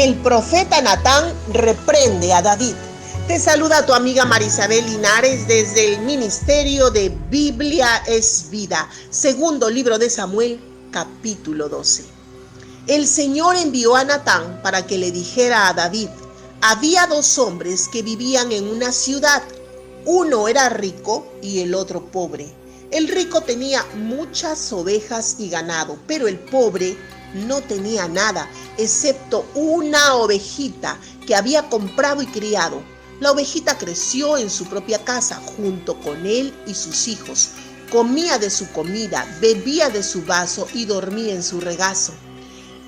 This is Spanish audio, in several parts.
el profeta Natán reprende a David. Te saluda tu amiga Marisabel Linares desde el Ministerio de Biblia es Vida, segundo libro de Samuel, capítulo 12. El Señor envió a Natán para que le dijera a David: había dos hombres que vivían en una ciudad. Uno era rico y el otro pobre. El rico tenía muchas ovejas y ganado, pero el pobre no tenía nada, excepto una ovejita que había comprado y criado. La ovejita creció en su propia casa, junto con él y sus hijos. Comía de su comida, bebía de su vaso y dormía en su regazo.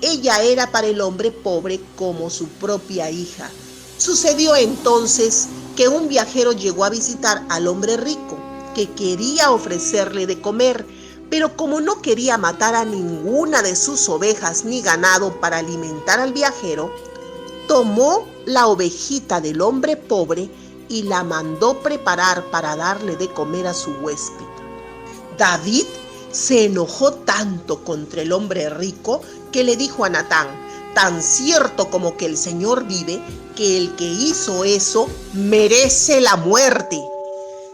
Ella era para el hombre pobre como su propia hija. Sucedió entonces que un viajero llegó a visitar al hombre rico, que quería ofrecerle de comer, pero como no quería matar a ninguna de sus ovejas ni ganado para alimentar al viajero, tomó la ovejita del hombre pobre y la mandó preparar para darle de comer a su huésped. David se enojó tanto contra el hombre rico que le dijo a Natán: tan cierto como que el Señor vive, que el que hizo eso merece la muerte.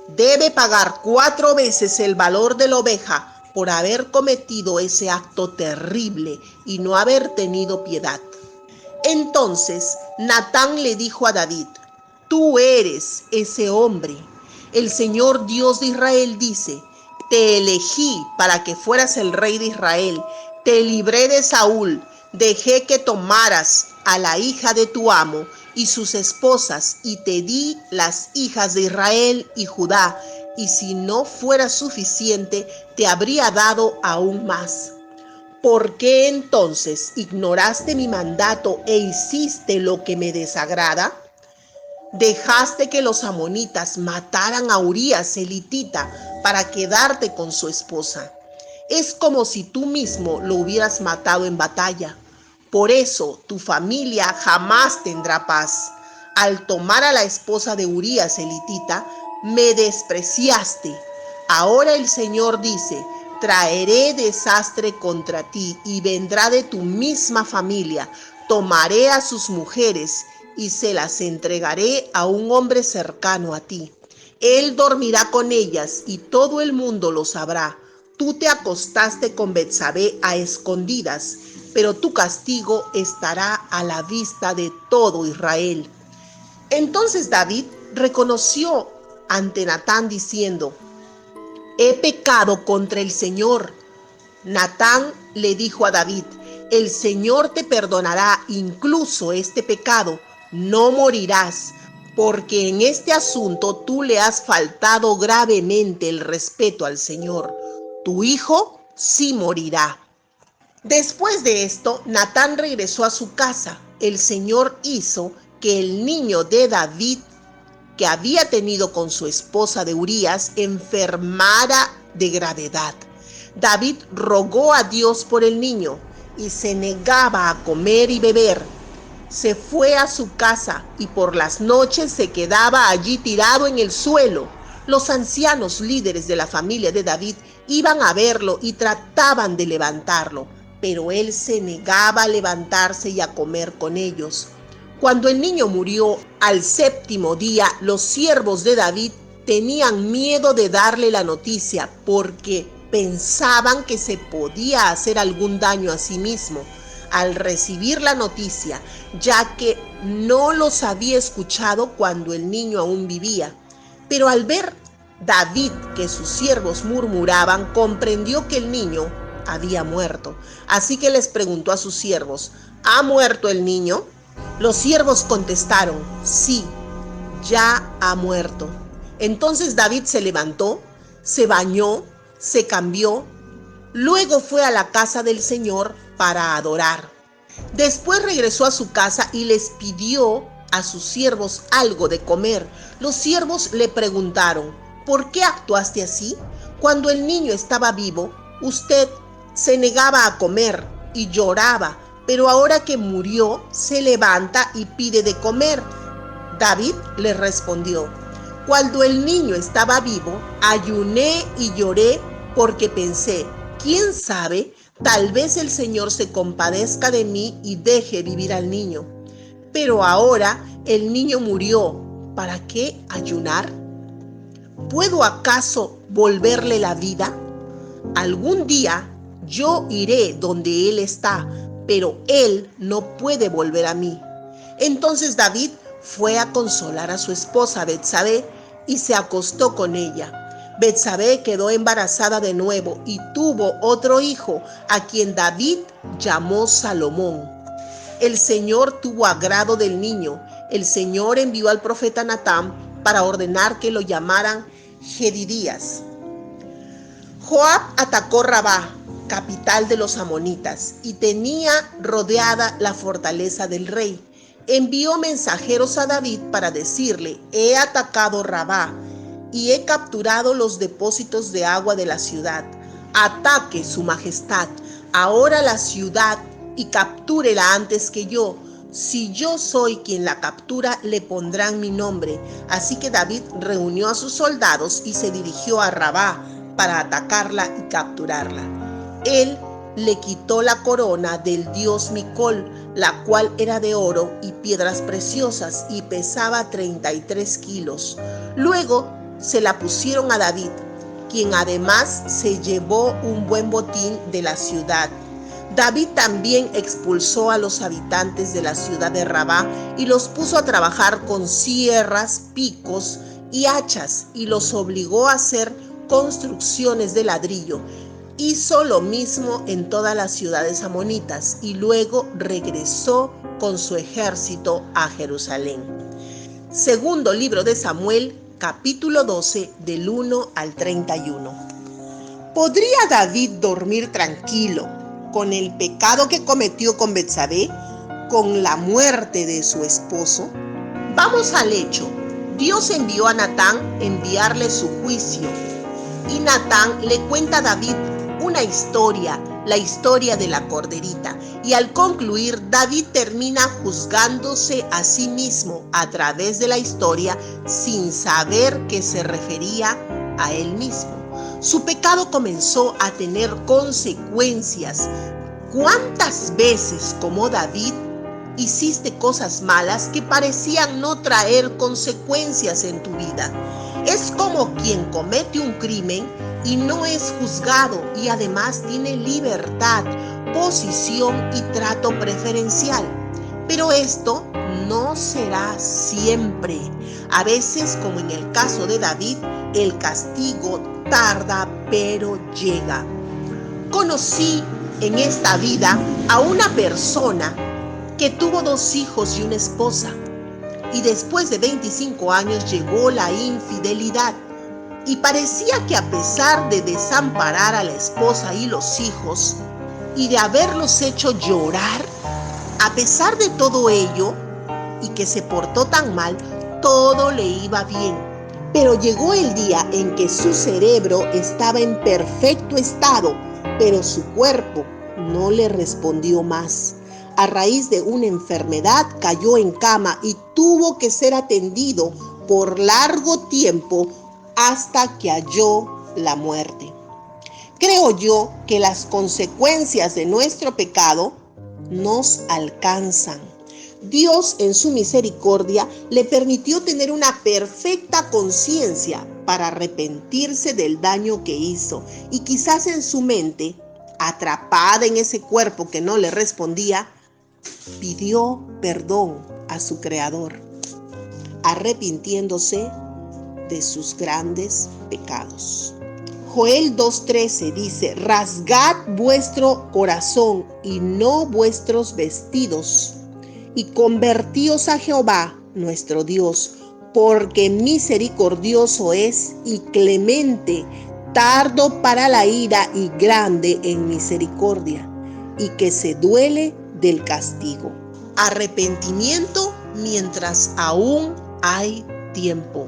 Debe pagar 4 veces el valor de la oveja por haber cometido ese acto terrible y no haber tenido piedad. Entonces Natán le dijo a David: tú eres ese hombre. El Señor Dios de Israel dice: te elegí para que fueras el rey de Israel, te libré de Saúl, dejé que tomaras a la hija de tu amo y sus esposas y te di las hijas de Israel y Judá, y si no fuera suficiente, te habría dado aún más. ¿Por qué entonces ignoraste mi mandato e hiciste lo que me desagrada? Dejaste que los amonitas mataran a Urías el hitita para quedarte con su esposa. Es como si tú mismo lo hubieras matado en batalla. Por eso tu familia jamás tendrá paz. Al tomar a la esposa de Urías el hitita, me despreciaste. Ahora el Señor dice: traeré desastre contra ti y vendrá de tu misma familia. Tomaré a sus mujeres y se las entregaré a un hombre cercano a ti. Él dormirá con ellas y todo el mundo lo sabrá. Tú te acostaste con Betsabé a escondidas, pero tu castigo estará a la vista de todo Israel. Entonces David reconoció ante Natán diciendo: he pecado contra el Señor. Natán le dijo a David: el Señor te perdonará incluso este pecado, no morirás, porque en este asunto tú le has faltado gravemente el respeto al Señor. Tu hijo sí morirá. Después de esto, Natán regresó a su casa. El Señor hizo que el niño de David, que había tenido con su esposa de Urías, enfermara de gravedad. David rogó a Dios por el niño y se negaba a comer y beber. Se fue a su casa y por las noches se quedaba allí tirado en el suelo. Los ancianos líderes de la familia de David iban a verlo y trataban de levantarlo, pero él se negaba a levantarse y a comer con ellos. Cuando el niño murió al 7º día, los siervos de David tenían miedo de darle la noticia porque pensaban que se podía hacer algún daño a sí mismo al recibir la noticia, ya que no los había escuchado cuando el niño aún vivía. Pero al ver David que sus siervos murmuraban, comprendió que el niño había muerto. Así que les preguntó a sus siervos: ¿ha muerto el niño? Los siervos contestaron: sí, ya ha muerto. Entonces David se levantó, se bañó, se cambió, luego fue a la casa del Señor para adorar. Después regresó a su casa y les pidió a sus siervos algo de comer. Los siervos le preguntaron: ¿por qué actuaste así? Cuando el niño estaba vivo, usted se negaba a comer y lloraba, pero ahora que murió, se levanta y pide de comer. David le respondió: cuando el niño estaba vivo, ayuné y lloré porque pensé: ¿quién sabe? Tal vez el Señor se compadezca de mí y deje vivir al niño. Pero ahora el niño murió. ¿Para qué ayunar? ¿Puedo acaso volverle la vida? Algún día yo iré donde él está, pero él no puede volver a mí. Entonces David fue a consolar a su esposa Betsabé y se acostó con ella. Betsabé quedó embarazada de nuevo y tuvo otro hijo, a quien David llamó Salomón. El Señor tuvo agrado del niño. El Señor envió al profeta Natán para ordenar que lo llamaran Jedidías. Joab atacó Rabá, capital de los amonitas, y tenía rodeada la fortaleza del rey. Envió mensajeros a David para decirle: he atacado Rabá y he capturado los depósitos de agua de la ciudad. Ataque, su majestad, ahora la ciudad y captúrela antes que yo. Si yo soy quien la captura, le pondrán mi nombre. Así que David reunió a sus soldados y se dirigió a Rabá para atacarla y capturarla. Él le quitó la corona del dios Micol, la cual era de oro y piedras preciosas y pesaba 33 kilos. Luego se la pusieron a David, quien además se llevó un buen botín de la ciudad. David también expulsó a los habitantes de la ciudad de Rabá y los puso a trabajar con sierras, picos y hachas y los obligó a hacer construcciones de ladrillo. Hizo lo mismo en todas las ciudades amonitas y luego regresó con su ejército a Jerusalén. Segundo libro de Samuel, capítulo 12, del 1 al 31. ¿Podría David dormir tranquilo con el pecado que cometió con Betsabé, con la muerte de su esposo? Vamos al hecho. Dios envió a Natán enviarle su juicio, y Natán le cuenta a David una historia, la historia de la corderita, y al concluir, David termina juzgándose a sí mismo a través de la historia sin saber que se refería a él mismo. Su pecado comenzó a tener consecuencias. ¿Cuántas veces, como David, hiciste cosas malas que parecían no traer consecuencias en tu vida? Es como quien comete un crimen y no es juzgado y además tiene libertad, posición y trato preferencial. Pero esto no será siempre. A veces, como en el caso de David, el castigo tarda, pero llega. Conocí en esta vida a una persona que tuvo 2 hijos y una esposa. Y después de 25 años llegó la infidelidad. Y parecía que a pesar de desamparar a la esposa y los hijos y de haberlos hecho llorar, a pesar de todo ello y que se portó tan mal, todo le iba bien. Pero llegó el día en que su cerebro estaba en perfecto estado, pero su cuerpo no le respondió más. A raíz de una enfermedad cayó en cama y tuvo que ser atendido por largo tiempo hasta que halló la muerte. Creo yo que las consecuencias de nuestro pecado nos alcanzan. Dios, en su misericordia, le permitió tener una perfecta conciencia para arrepentirse del daño que hizo, y quizás en su mente, atrapada en ese cuerpo que no le respondía, pidió perdón a su Creador, arrepintiéndose de sus grandes pecados. Joel 2:13 dice: rasgad vuestro corazón y no vuestros vestidos, y convertíos a Jehová nuestro Dios, porque misericordioso es y clemente, tardo para la ira y grande en misericordia, y que se duele del castigo. Arrepentimiento mientras aún hay tiempo.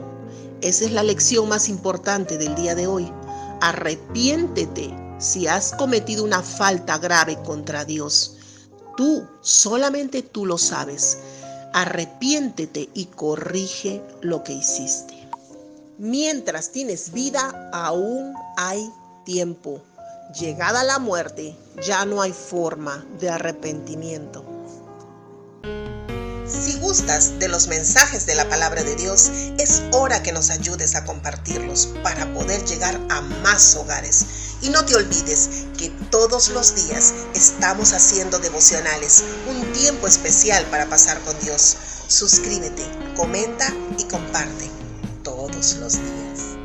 Esa es la lección más importante del día de hoy. Arrepiéntete si has cometido una falta grave contra Dios. Tú, solamente tú lo sabes. Arrepiéntete y corrige lo que hiciste. Mientras tienes vida, aún hay tiempo. Llegada la muerte, ya no hay forma de arrepentimiento. gustas de los mensajes de la palabra de Dios, es hora que nos ayudes a compartirlos para poder llegar a más hogares. Y no te olvides que todos los días estamos haciendo devocionales, un tiempo especial para pasar con Dios. Suscríbete, comenta y comparte todos los días.